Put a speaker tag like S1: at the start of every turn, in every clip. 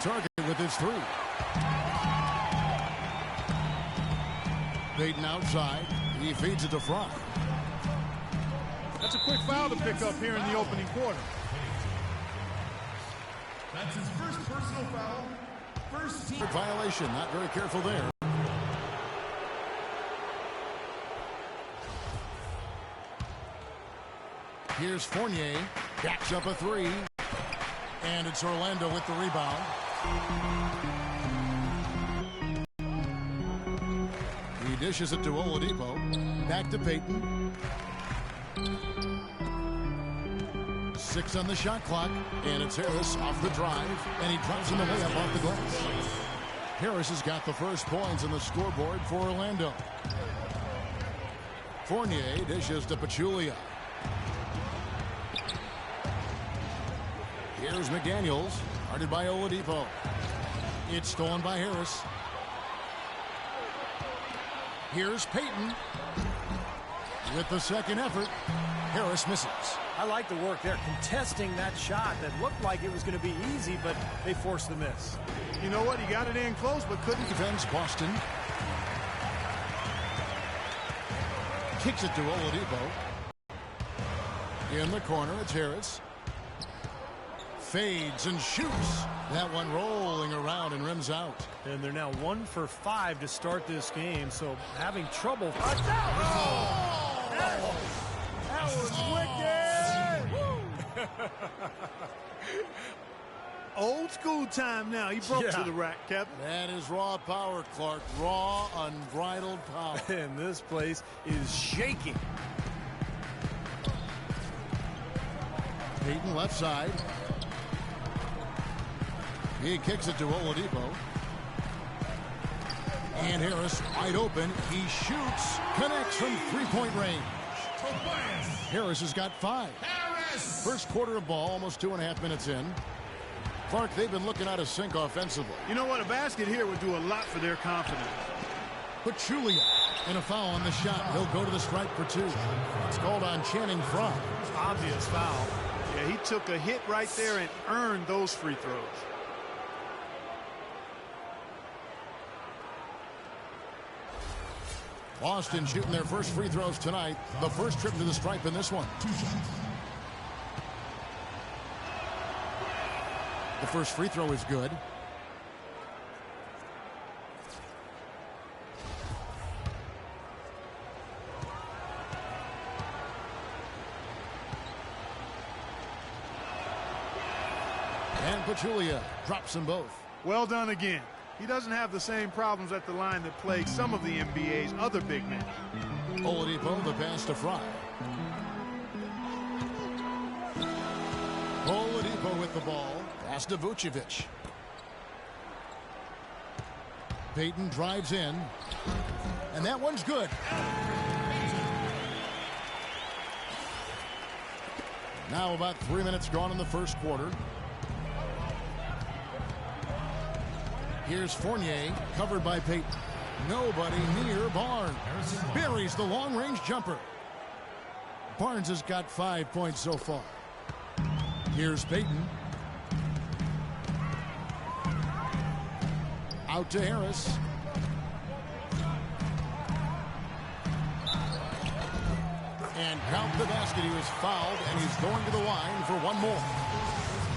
S1: target with his 3. Payton outside. He feeds it to Fry.
S2: That's a quick foul to pick up here in the opening quarter.
S3: That's his first personal foul. First team
S1: Violation. Not very careful there. Here's Fournier. Backs up a 3. And it's Orlando with the rebound. He dishes it to Oladipo. Back to Payton. 6 on the shot clock. And it's Harris off the drive. And he drops in the layup off the glass. Harris has got the first points on the scoreboard for Orlando. Fournier dishes to Pachulia. Here's McDaniels, guarded by Oladipo. It's stolen by Harris. Here's Payton. With the second effort, Harris misses.
S4: I like the work there, contesting that shot that looked like it was going to be easy, but they forced the miss.
S2: You know what? He got it in close, but couldn't
S1: Defends Boston. Kicks it to Oladipo. In the corner, it's Harris. Fades and shoots. That one rolling around and rims out.
S4: And they're now 1 for 5 to start this game, so having trouble.
S2: That was wicked! Old school time now. He broke to the rack, Kevin.
S1: That is raw power, Clark. Raw, unbridled power.
S4: And this place is shaking.
S1: Payton left side. He kicks it to Oladipo. And Harris wide open. He shoots. Connects from three-point range. Harris has got 5. First quarter of ball, almost 2.5 minutes in. Clark, they've been looking out of sync offensively.
S2: You know what? A basket here would do a lot for their confidence.
S1: Pachulia. And a foul on the shot. He'll go to the stripe for 2. It's called on Channing Frye.
S4: Obvious foul.
S2: Yeah, he took a hit right there and earned those free throws.
S1: Boston shooting their first free throws tonight. The first trip to the stripe in this one. The first free throw is good. And Pachulia drops them both.
S2: Well done again. He doesn't have the same problems at the line that plague some of the NBA's other big men.
S1: Oladipo, the pass to Fry. Oladipo with the ball. Pass to Vucevic. Payton drives in. And that one's good. Now about 3 minutes gone in the first quarter. Here's Fournier, covered by Payton. Nobody near Barnes. Buries the long-range jumper. Barnes has got 5 points so far. Here's Payton. Out to Harris. And count the basket. He was fouled, and he's going to the line for one more.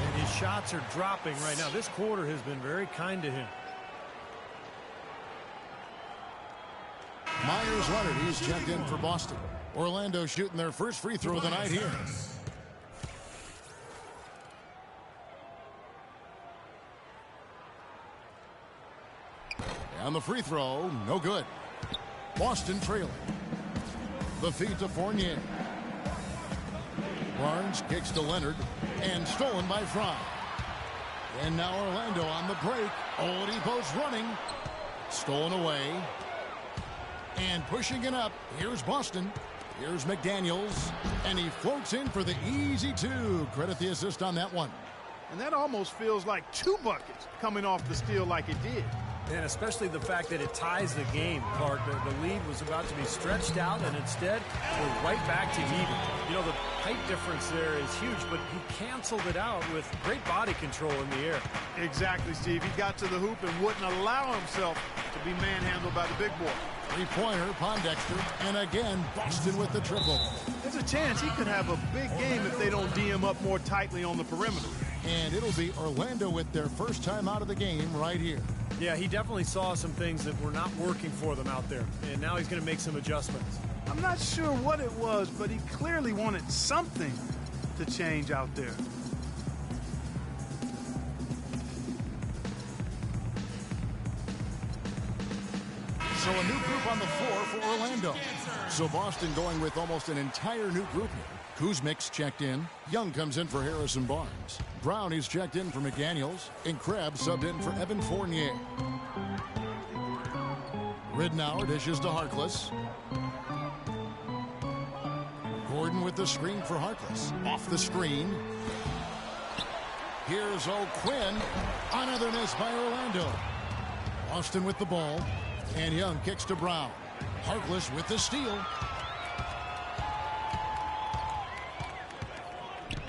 S4: And his shots are dropping right now. This quarter has been very kind to him.
S1: Myers Leonard, he's checked in for Boston. Orlando shooting their first free throw of the night here. And the free throw, no good. Boston trailing. The feed to Fournier. Barnes kicks to Leonard and stolen by Fry. And now Orlando on the break. Oladipo's running. Stolen away. And pushing it up. Here's Boston. Here's McDaniels. And he floats in for the easy 2. Credit the assist on that one.
S2: And that almost feels like 2 buckets coming off the steal like it did.
S4: And especially the fact that it ties the game, Clark. The lead was about to be stretched out, and instead, we're right back to even. You know, the height difference there is huge, but he canceled it out with great body control in the air.
S2: Exactly, Steve. He got to the hoop and wouldn't allow himself to be manhandled by the big boy.
S1: Three-pointer, Pondexter, and again, Boston with the triple.
S2: There's a chance he could have a big game if they don't D him up more tightly on the perimeter.
S1: And it'll be Orlando with their first time out of the game right here.
S4: Yeah, he definitely saw some things that were not working for them out there, and now he's going to make some adjustments.
S2: I'm not sure what it was, but he clearly wanted something to change out there.
S1: So a new group on the floor for Orlando. So Boston going with almost an entire new group here. Kuzmic's checked in. Young comes in for Harrison Barnes. Brownie's checked in for McDaniels. And Krabs subbed in for Evan Fournier. Ridnour dishes to Harkless. Gordon with the screen for Harkless. Off the screen. Here's O'Quinn. Another miss by Orlando. Boston with the ball. And Young kicks to Brown. Harkless with the steal.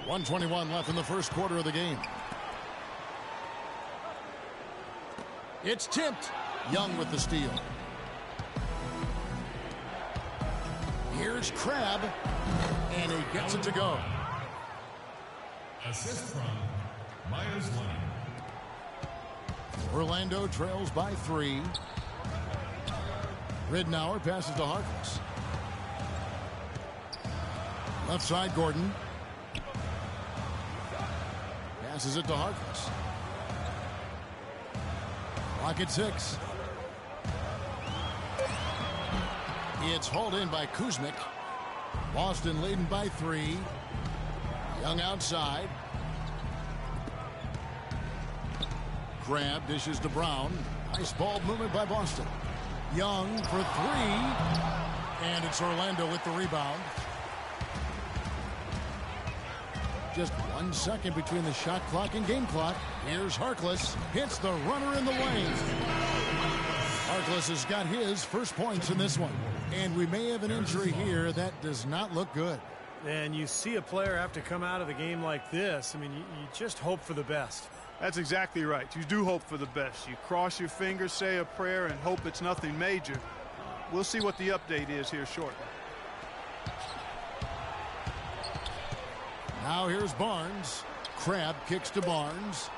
S1: 1:21 left in the first quarter of the game. It's tipped. Young with the steal. Here's Crabbe. And he gets it to go.
S3: Assist from Myers Leonard.
S1: Orlando trails by 3. Ridnour passes to Harkless. Left side, Gordon. Passes it to Harkless. Clock at 6. It's hauled in by Kuzmic. Boston leading by 3. Young outside. Crabbe dishes to Brown. Nice ball movement by Boston. Young for 3. And it's Orlando with the rebound. Just 1 second between the shot clock and game clock. Here's Harkless. Hits the runner in the lane. Harkless has got his first points in this one. And we may have an injury here that does not look good.
S4: And you see a player have to come out of the game like this. I mean, you just hope for the best.
S2: That's exactly right. You do hope for the best. You cross your fingers, say a prayer, and hope it's nothing major. We'll see what the update is here shortly.
S1: Now here's Barnes. Crabbe kicks to Barnes.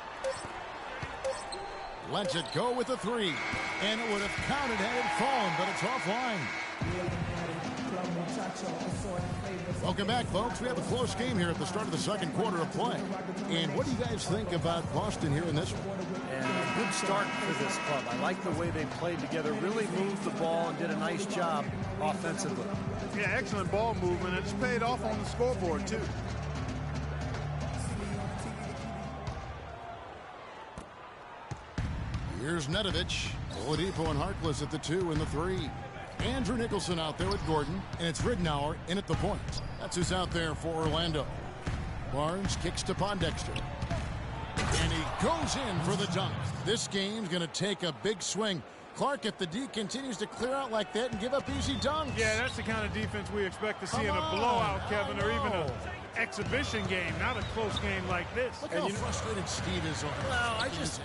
S1: Lets it go with a 3. And it would have counted had it fallen, but it's offline. Welcome back, folks. We have a close game here at the start of the second quarter of play. And what do you guys think about Boston here in this one?
S4: And a good start for this club. I like the way they played together, really moved the ball and did a nice job offensively.
S2: Yeah, excellent ball movement. It's paid off on the scoreboard, too.
S1: Here's Nedovic. Oladipo and Harkless at the 2 and the 3. Andrew Nicholson out there with Gordon, and it's Ridnour in at the point. That's who's out there for Orlando. Barnes kicks to Pondexter. And he goes in for the dunk. This game's going to take a big swing. Clark, if the D continues to clear out like that and give up easy dunks.
S2: Yeah, that's the kind of defense we expect to see in a blowout, Kevin, or even an exhibition game, not a close game like this.
S1: Look how frustrated Steve is over
S4: Well, I just,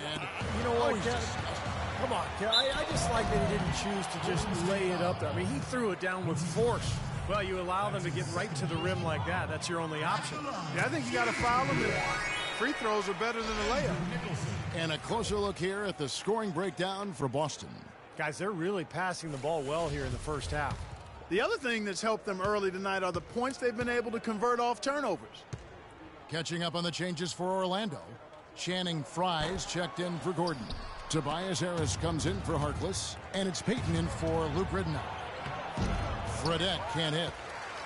S4: you know what, come on, I just like that he didn't choose to just lay it up there. I mean, he threw it down with force. Well, you allow them to get right to the rim like that. That's your only option.
S2: Yeah, I think you got to foul them. Free throws are better than a layup.
S1: And a closer look here at the scoring breakdown for Boston.
S4: Guys, they're really passing the ball well here in the first half.
S2: The other thing that's helped them early tonight are the points they've been able to convert off turnovers.
S1: Catching up on the changes for Orlando. Channing Frye's checked in for Gordon. Tobias Harris comes in for Harkless. And it's Payton in for Luke Ridnour. Fredette can't hit.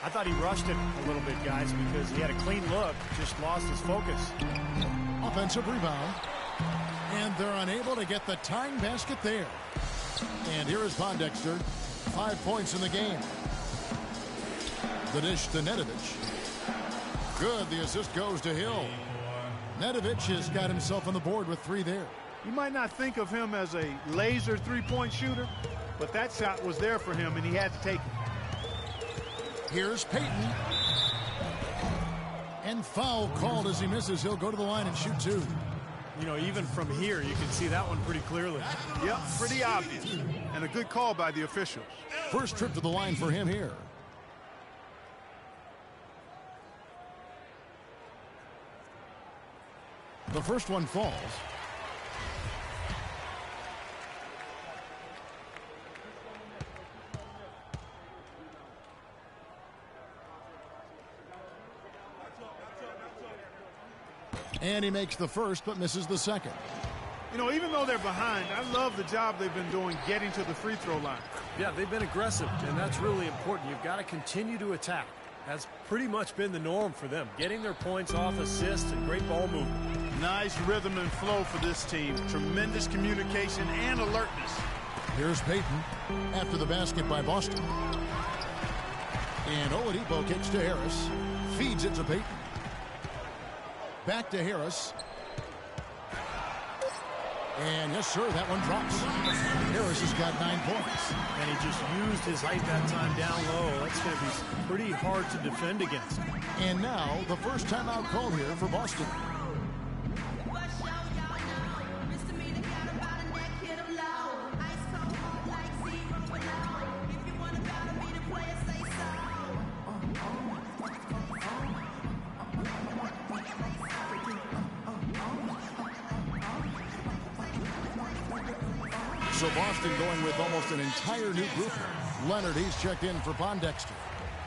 S4: I thought he rushed it a little bit, guys, because he had a clean look, just lost his focus.
S1: Offensive rebound. And they're unable to get the tying basket there. And here is Pondexter. 5 points in the game. The dish to Nedovic. Good, the assist goes to Hill. Nedovic has got himself on the board with 3 there.
S2: You might not think of him as a laser three-point shooter, but that shot was there for him, and he had to take it.
S1: Here's Payton. And foul called as he misses. He'll go to the line and shoot 2.
S4: You know, even from here, you can see that one pretty clearly.
S2: Yep, pretty obvious. And a good call by the officials.
S1: First trip to the line for him here. The first one falls. And he makes the first, but misses the second.
S2: You know, even though they're behind, I love the job they've been doing getting to the free throw line.
S4: Yeah, they've been aggressive, and that's really important. You've got to continue to attack. That's pretty much been the norm for them, getting their points off assists and great ball movement.
S2: Nice rhythm and flow for this team. Tremendous communication and alertness.
S1: Here's Payton after the basket by Boston. And Oladipo kicks to Harris. Feeds it to Payton. Back to Harris. And yes, sir, that one drops. Harris has got 9 points.
S4: And he just used his height that time down low. That's going to be pretty hard to defend against.
S1: And now the first timeout called here for Boston. So Boston going with almost an entire new group. Leonard, he's checked in for Pondexter.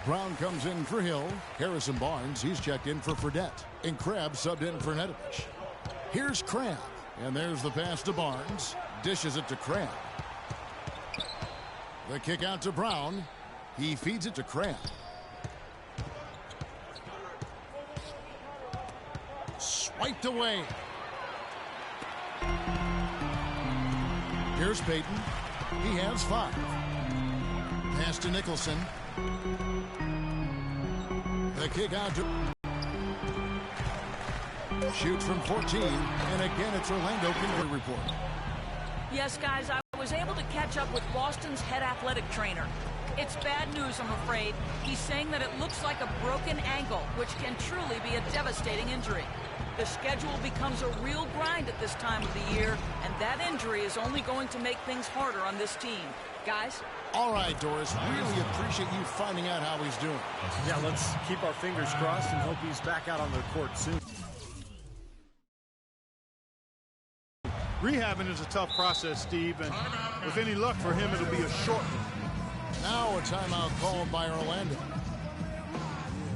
S1: Brown comes in for Hill. Harrison Barnes, he's checked in for Fredette. And Crabbe subbed in for Nedovic. Here's Crabbe. And there's the pass to Barnes. Dishes it to Crabbe. The kick out to Brown. He feeds it to Crabbe. Swiped away. Here's Payton. He has 5. Pass to Nicholson. The kick out to... Shoots from 14. And again, it's Orlando Kincaid report.
S5: Yes, guys, I was able to catch up with Boston's head athletic trainer. It's bad news, I'm afraid. He's saying that it looks like a broken ankle, which can truly be a devastating injury. The schedule becomes a real grind at this time of the year, and that injury is only going to make things harder on this team. Guys?
S1: All right, Doris. Really appreciate you finding out how he's doing.
S4: Yeah, let's keep our fingers crossed and hope he's back out on the court soon.
S2: Rehabbing is a tough process, Steve, and with any luck for him, it'll be a short one.
S1: Now a timeout called by Orlando.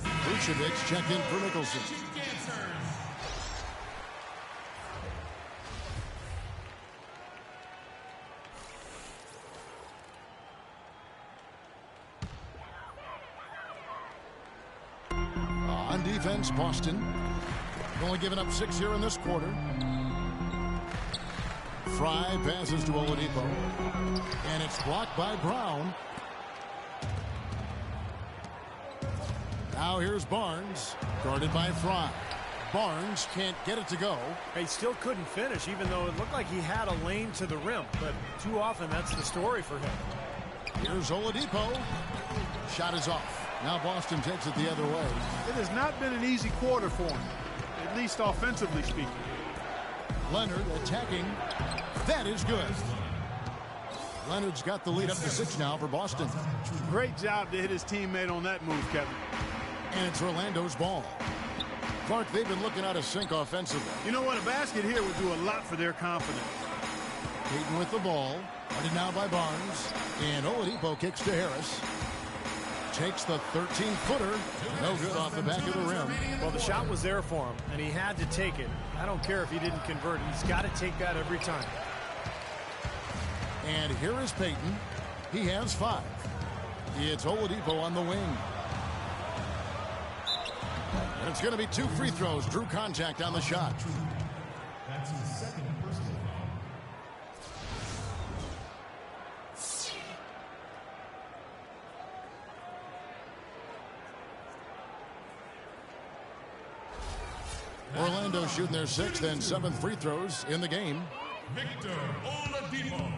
S1: Vucevic checked in for Nicholson. On defense, Boston. Only giving up 6 here in this quarter. Fry passes to Oladipo. And it's blocked by Brown. Now here's Barnes, guarded by Fry. Barnes can't get it to go.
S4: He still couldn't finish, even though it looked like he had a lane to the rim. But too often, that's the story for him.
S1: Here's Oladipo. Shot is off. Now Boston takes it the other way.
S2: It has not been an easy quarter for him, at least offensively speaking.
S1: Leonard attacking. That is good. Leonard's got the lead up to 6 now for Boston.
S2: Great job to hit his teammate on that move, Kevin.
S1: And it's Orlando's ball. Clark, they've been looking out of sync offensively.
S2: You know what? A basket here would do a lot for their confidence.
S1: Payton with the ball. Guarded now by Barnes. And Oladipo kicks to Harris. Takes the 13-footer. No good off the back of the rim.
S4: Well, the shot was there for him, and he had to take it. I don't care if he didn't convert. He's got to take that every time.
S1: And here is Payton. He has 5. It's Oladipo on the wing. And it's going to be 2 free throws. Drew contact on the shot.
S3: That's his second personal foul.
S1: Orlando shooting their 6th and 7th free throws in the game.
S3: Victor Oladipo.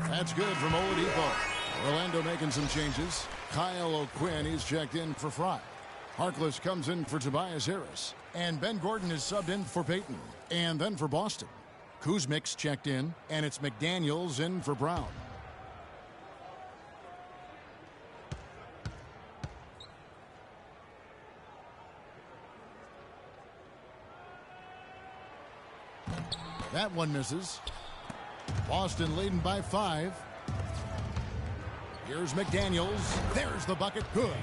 S1: That's good from Oladipo. Orlando making some changes. Kyle O'Quinn, he's checked in for Fry. Harkless comes in for Tobias Harris. And Ben Gordon is subbed in for Peyton. And then for Boston, Kuzmic's checked in, and it's McDaniels in for Brown. That one misses. Boston leading by 5. Here's McDaniels. There's the bucket. Good.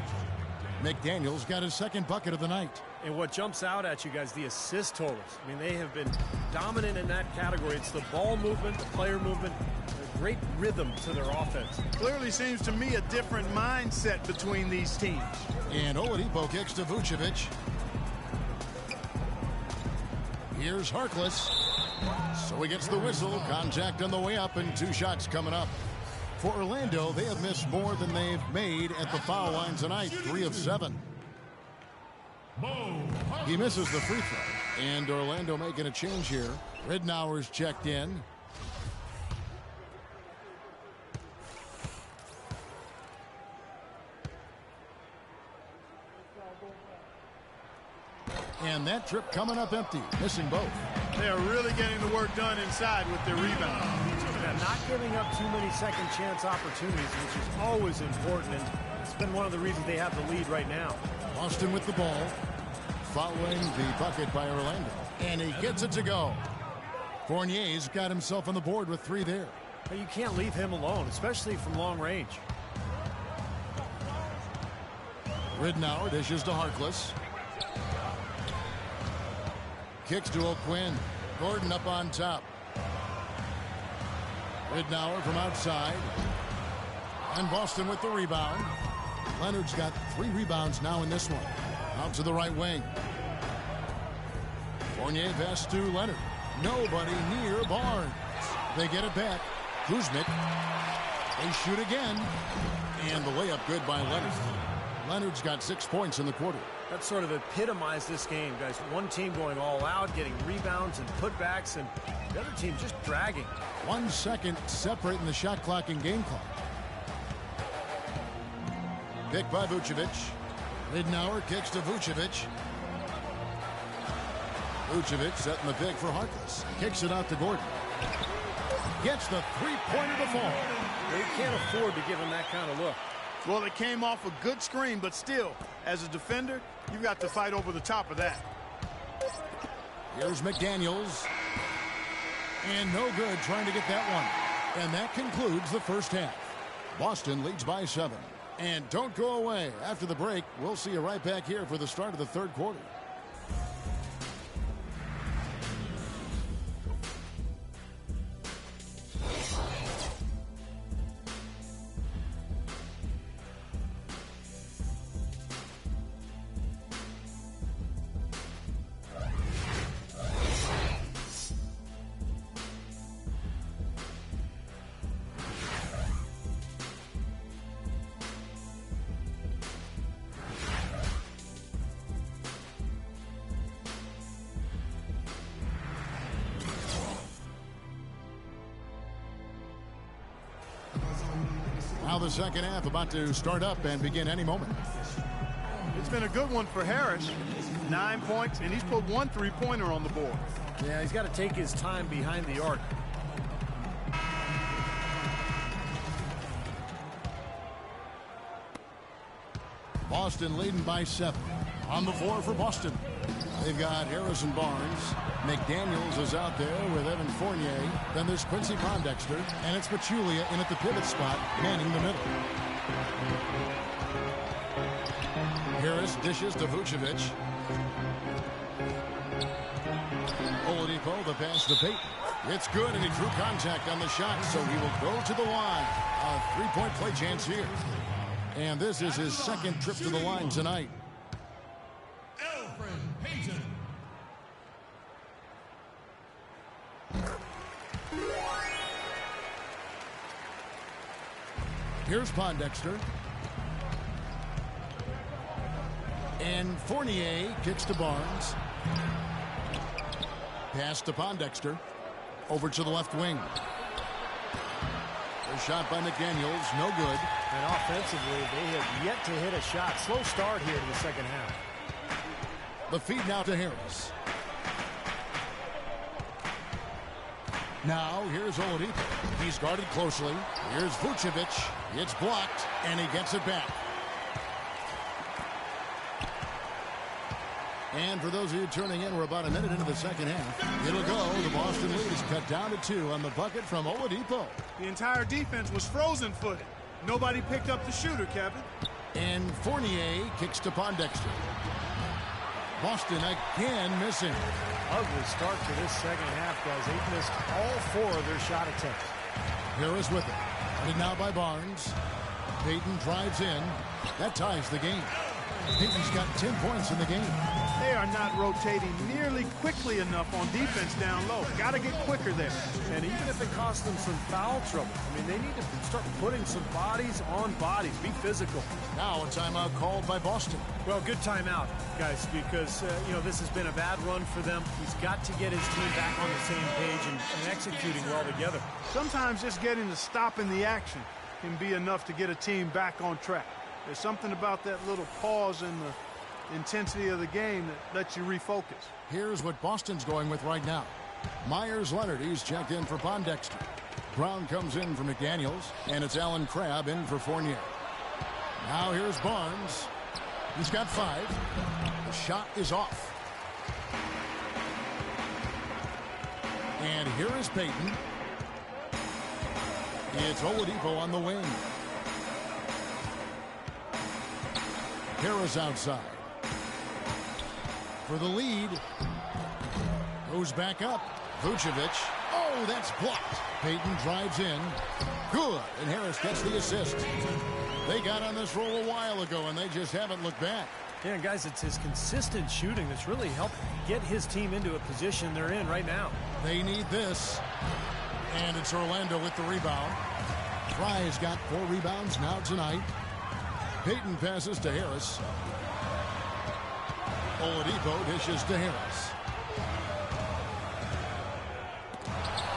S1: McDaniels got his second bucket of the night.
S4: And what jumps out at you guys, the assist totals. I mean, they have been dominant in that category. It's the ball movement, the player movement, a great rhythm to their offense.
S2: Clearly seems to me a different mindset between these teams.
S1: And Oladipo kicks to Vucevic. Here's Harkless. So he gets the whistle. Contact on the way up and 2 shots coming up. For Orlando, they have missed more than they've made at the foul line tonight. 3 of 7. He misses the free throw. And Orlando making a change here. Ridnour's checked in. And that trip coming up empty. Missing both.
S2: They are really getting the work done inside with their rebound.
S4: Yeah, not giving up too many second chance opportunities, which is always important. And it's been one of the reasons they have the lead right now.
S1: Boston with the ball. Following the bucket by Orlando. And he gets it to go. Fournier's got himself on the board with 3 there.
S4: But you can't leave him alone, especially from long range.
S1: Ridnour dishes to Harkless. Kicks to O'Quinn. Gordon up on top. Ridnour from outside. And Boston with the rebound. Leonard's got 3 rebounds now in this one. Out to the right wing. Fournier pass to Leonard. Nobody near Barnes. They get it back. Kuzmic. They shoot again. And the layup good by Leonard. Leonard's got 6 points in the quarter.
S4: That sort of epitomized this game, guys. One team going all out, getting rebounds and putbacks, and the other team just dragging.
S1: 1 second separating the shot clock and game clock. Pick by Vucevic. Ridnour kicks to Vucevic. Vucevic setting the pick for Harkless. Kicks it out to Gordon. Gets the 3-pointer to fall.
S4: They can't afford to give him that kind of look.
S2: Well, it came off a good screen, but still, as a defender, you've got to fight over the top of that.
S1: Here's McDaniels. And no good trying to get that one. And that concludes the first half. Boston leads by 7. And don't go away. After the break, we'll see you right back here for the start of the third quarter. Now the second half about to start up and begin any moment.
S2: It's been a good one for Harris. 9 points, and he's put 1 3-pointer on the board.
S4: Yeah, he's got to take his time behind the arc.
S1: Boston leading by 7. On the floor for Boston. They've got Harrison Barnes. McDaniels is out there with Evan Fournier. Then there's Quincy Pondexter. And it's Pachulia in at the pivot spot, manning the middle. Harris dishes to Vucevic. Oladipo, the pass to Peyton. It's good, and he drew contact on the shot, so he will go to the line. A 3-point play chance here. And this is his second trip to the line tonight. Here's Pondexter. And Fournier kicks to Barnes. Pass to Pondexter. Over to the left wing. The shot by McDaniels, no good.
S4: And offensively, they have yet to hit a shot. Slow start here in the second half.
S1: The feed now to Harris. Now, here's Oladipo. He's guarded closely. Here's Vucevic. It's blocked, and he gets it back. And for those of you tuning in, we're about a minute into the second half. It'll go. The Boston lead is cut down to 2 on the bucket from Oladipo.
S2: The entire defense was frozen-footed. Nobody picked up the shooter, Kevin.
S1: And Fournier kicks to Pondexter. Boston again missing.
S4: Ugly start to this second half, guys. They've missed all 4 of their shot attempts.
S1: Harris with it. And now by Barnes. Payton drives in. That ties the game. Payton's got 10 points in the game.
S2: They are not rotating nearly quickly enough on defense down low. Got to get quicker there.
S4: And even if it costs them some foul trouble, I mean, they need to start putting some bodies on bodies. Be physical.
S1: Now a timeout called by Boston.
S4: Well, good timeout, guys, because, this has been a bad run for them. He's got to get his team back on the same page and executing well together.
S2: Sometimes just getting to stop in the action can be enough to get a team back on track. There's something about that little pause in the intensity of the game that lets you refocus.
S1: Here's what Boston's going with right now. Myers Leonard, he's checked in for Pondexter. Brown comes in for McDaniels, and it's Allen Crabbe in for Fournier. Now here's Barnes. He's got 5. The shot is off. And here is Payton. It's Oladipo on the wing. Harris outside. For the lead. Goes back up. Vucevic. Oh, that's blocked. Payton drives in. Good. And Harris gets the assist. They got on this roll a while ago, and they just haven't looked back.
S4: Yeah, guys, it's his consistent shooting that's really helped get his team into a position they're in right now.
S1: They need this. And it's Orlando with the rebound. Fry's got 4 rebounds now tonight. Payton passes to Harris. Oladipo dishes to Harris.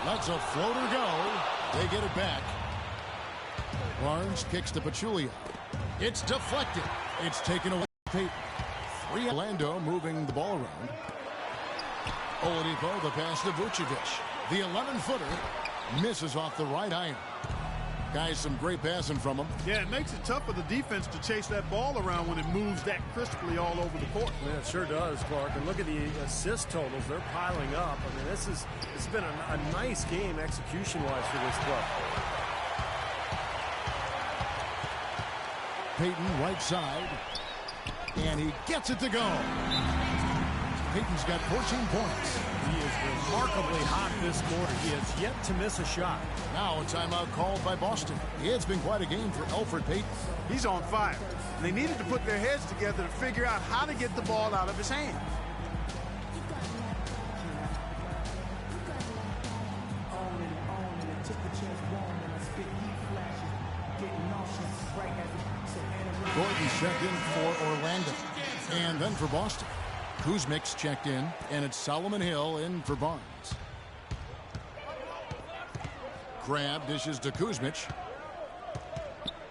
S1: Lets a floater go. They get it back. Barnes kicks to Pachulia. It's deflected. It's taken away. Payton. 3. Orlando moving the ball around. Oladipo, the pass to Vucevic. The 11-footer misses off the right iron. Guys, some great passing from him.
S2: Yeah, it makes it tough for the defense to chase that ball around when it moves that crisply all over the court.
S4: Yeah, it sure does, Clark. And look at the assist totals. They're piling up. I mean, it's been a nice game execution-wise for this club.
S1: Payton right side. And he gets it to go. Payton's got 14 points.
S4: He is remarkably hot this quarter. He has yet to miss a shot.
S1: Now a timeout called by Boston. It's been quite a game for Elfrid Payton.
S2: He's on fire. They needed to put their heads together to figure out how to get the ball out of his hand.
S1: Gordon checked in for Orlando. And then for Boston. Kuzmic's checked in, and it's Solomon Hill in for Barnes. Crabbe dishes to Kuzmic.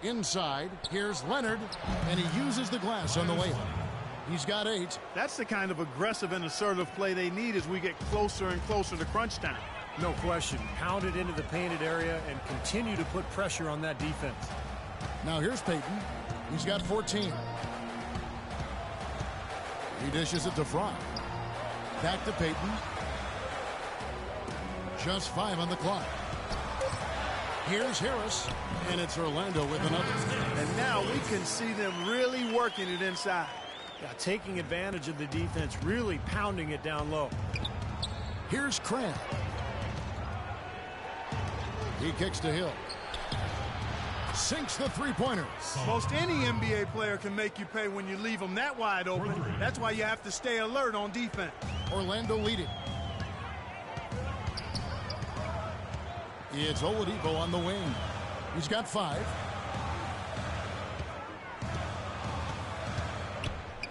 S1: Inside, here's Leonard, and he uses the glass on the layup. He's got 8.
S2: That's the kind of aggressive and assertive play they need as we get closer and closer to crunch time.
S4: No question. Pound it into the painted area and continue to put pressure on that defense.
S1: Now here's Payton. He's got 14. He dishes it to Fry. Back to Payton. Just 5 on the clock. Here's Harris, and it's Orlando with another.
S2: And now we can see them really working it inside.
S4: Yeah, taking advantage of the defense, really pounding it down low.
S1: Here's Crabbe. He kicks to Hill. Sinks the three-pointers.
S2: Most any NBA player can make you pay when you leave them that wide open. That's why you have to stay alert on defense.
S1: Orlando leading. It's Oladipo on the wing. He's got 5.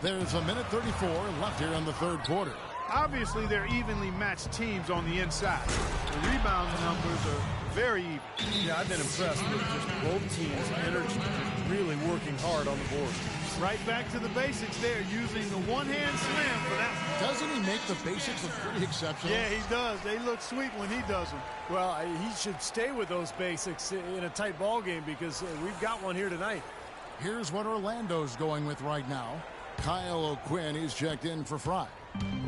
S1: There's 1:34 left here in the third quarter.
S2: Obviously, they're evenly matched teams on the inside. The rebound numbers are very even.
S4: Yeah, I've been impressed with just both teams' energy, just really working hard on the board.
S2: Right back to the basics there, using the one-hand slam for that one.
S1: Doesn't he make the basics look pretty exceptional?
S2: Yeah, he does. They look sweet when he does them.
S4: Well, he should stay with those basics in a tight ball game because we've got one here tonight.
S1: Here's what Orlando's going with right now. Kyle O'Quinn, he's checked in for Fry.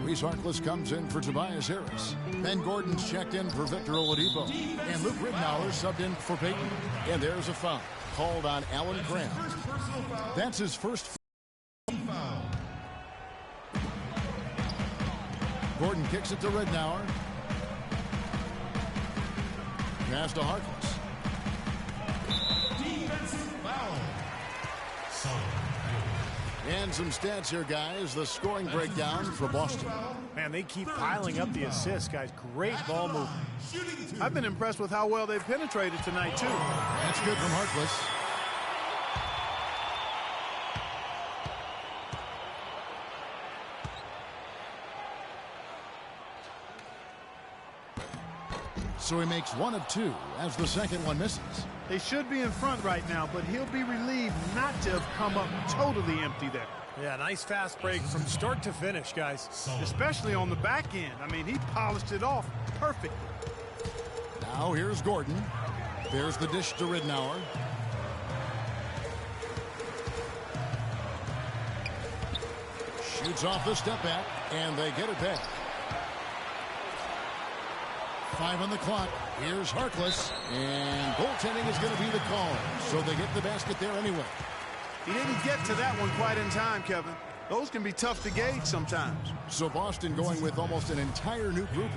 S1: Reese Harkless comes in for Tobias Harris. Ben Gordon's checked in for Victor Oladipo. And Luke Rittenauer subbed in for Peyton. And there's a foul called on Alan Graham. That's his first foul. Gordon kicks it to Rittenauer. Pass to Harkless.
S3: Defensive foul.
S1: And some stats here, guys. The scoring breakdown for Boston.
S4: Man, they keep piling up the assists, guys. Great ball movement.
S2: I've been impressed with how well they've penetrated tonight, too.
S1: That's good from Harkless. So he makes one of two as the second one misses.
S2: They should be in front right now, but he'll be relieved not to have come up totally empty there.
S4: Yeah, nice fast break from start to finish, guys.
S2: Especially on the back end. I mean, he polished it off perfectly.
S1: Now here's Gordon. There's the dish to Rittenauer. Shoots off the step back, and they get it back. 5 on the clock. Here's Harkless, and goaltending is going to be the call. So they get the basket there anyway.
S2: He didn't get to that one quite in time, Kevin. Those can be tough to gauge sometimes.
S1: So Boston going with almost an entire new group.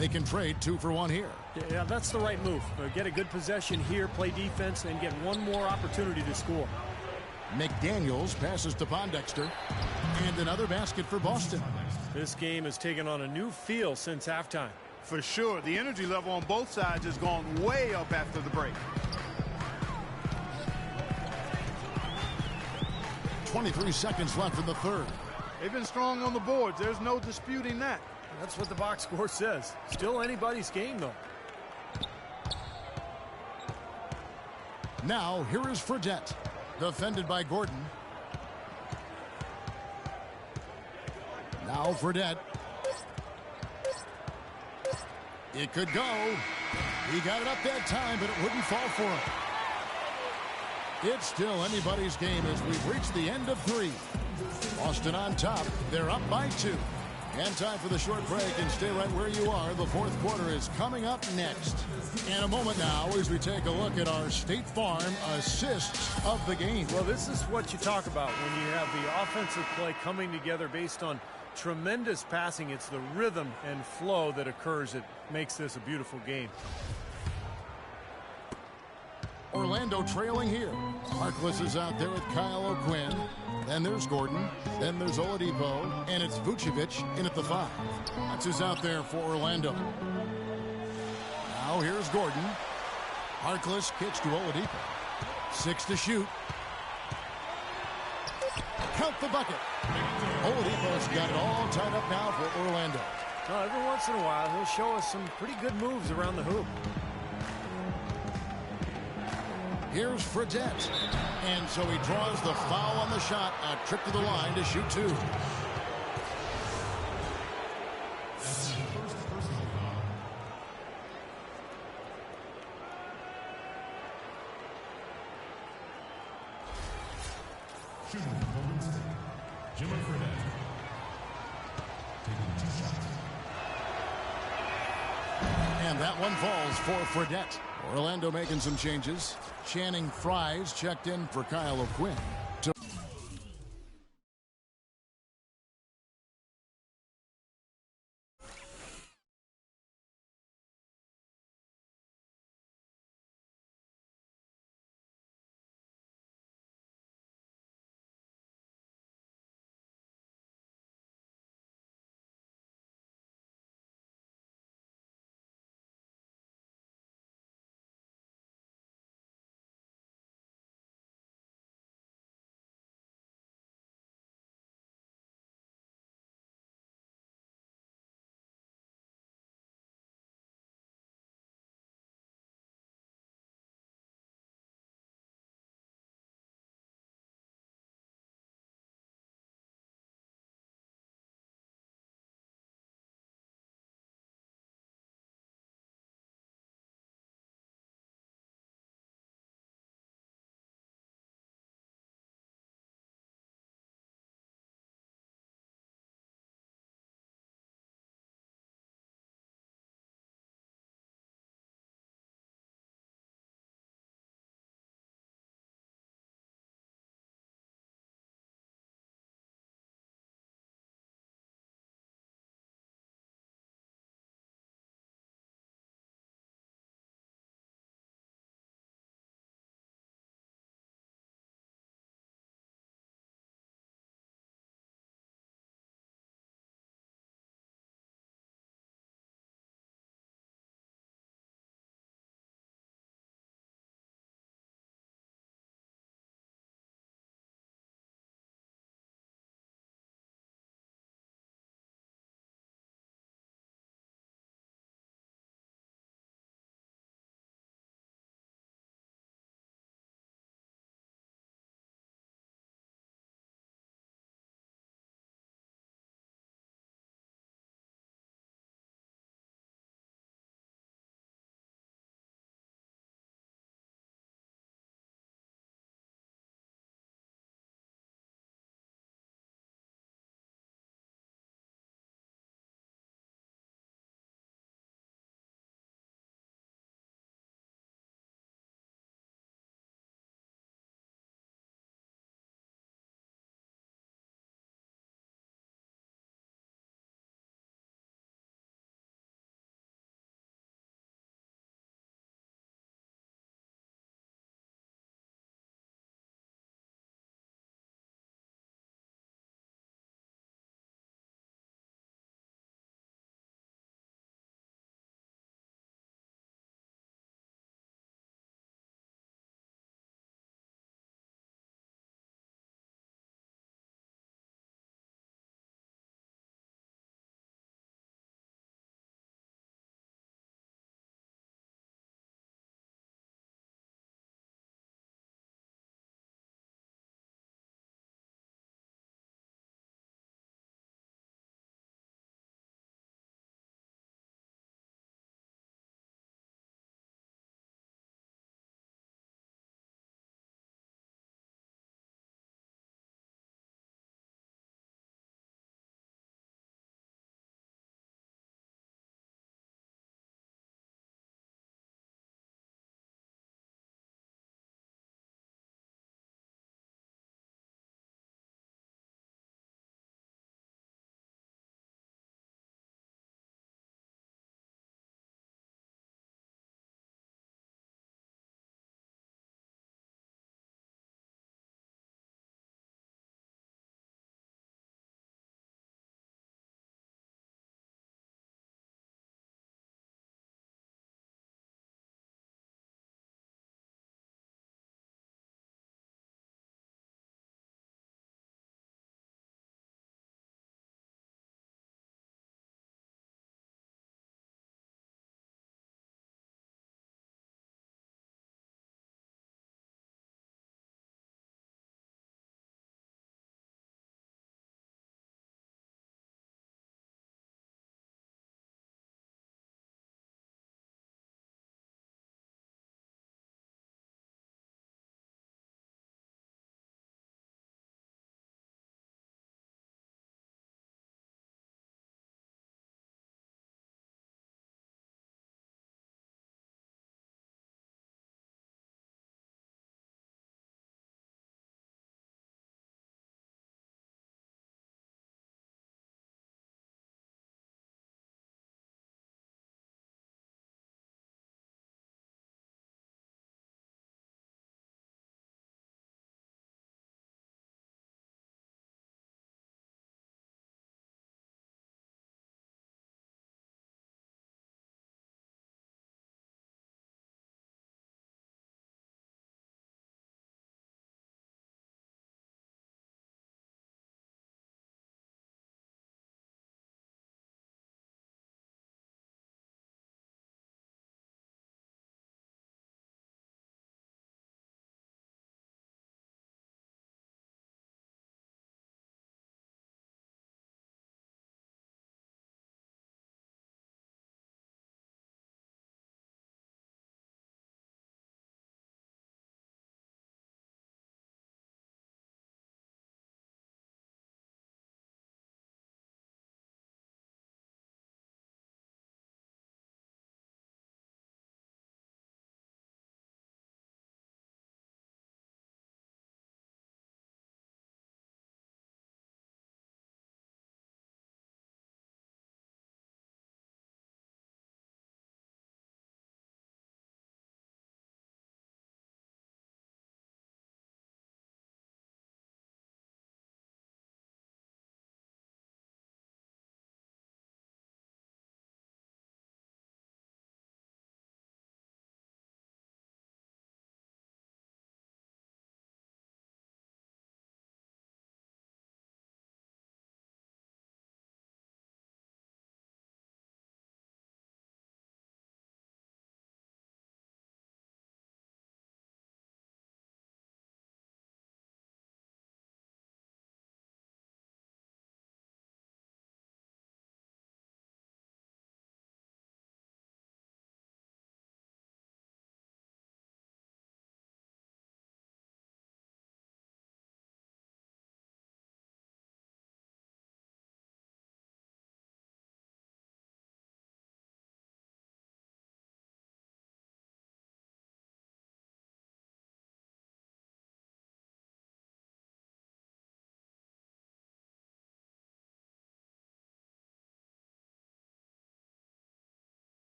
S1: They can trade 2 for 1 here.
S4: Yeah, that's the right move. Get a good possession here, play defense, and get one more opportunity to score.
S1: McDaniels passes to Pondexter, and another basket for Boston.
S4: This game has taken on a new feel since halftime.
S2: For sure, the energy level on both sides has gone way up after the break.
S1: 23 seconds left in the third.
S2: They've been strong on the boards. There's no disputing that.
S4: That's what the box score says. Still anybody's game, though.
S1: Now, here is Fredette. Defended by Gordon. Now Fredette. It could go. He got it up that time, but it wouldn't fall for him. It's still anybody's game as we've reached the end of 3. Boston on top. They're up by 2. And time for the short break, and stay right where you are. The fourth quarter is coming up next. In a moment now as we take a look at our State Farm assists of the game.
S4: Well, this is what you talk about when you have the offensive play coming together based on tremendous passing. It's the rhythm and flow that occurs that makes this a beautiful game.
S1: Orlando trailing here. Harkless is out there with Kyle O'Quinn. Then there's Gordon. Then there's Oladipo. And it's Vucevic in at the 5. That's who's out there for Orlando. Now here's Gordon. Harkless kicks to Oladipo. 6 to shoot. Count the bucket. Oladipo's got it all tied up now for Orlando.
S4: Well, every once in a while, he'll show us some pretty good moves around the hoop.
S1: Here's Fredette. And so he draws the foul on the shot. A trip to the line to shoot 2.
S3: Shooting for Golden State, Jimmy Fredette. Taking 2 shots.
S1: And that one falls for Fredette. Orlando making some changes. Channing Fries checked in for Kyle O'Quinn.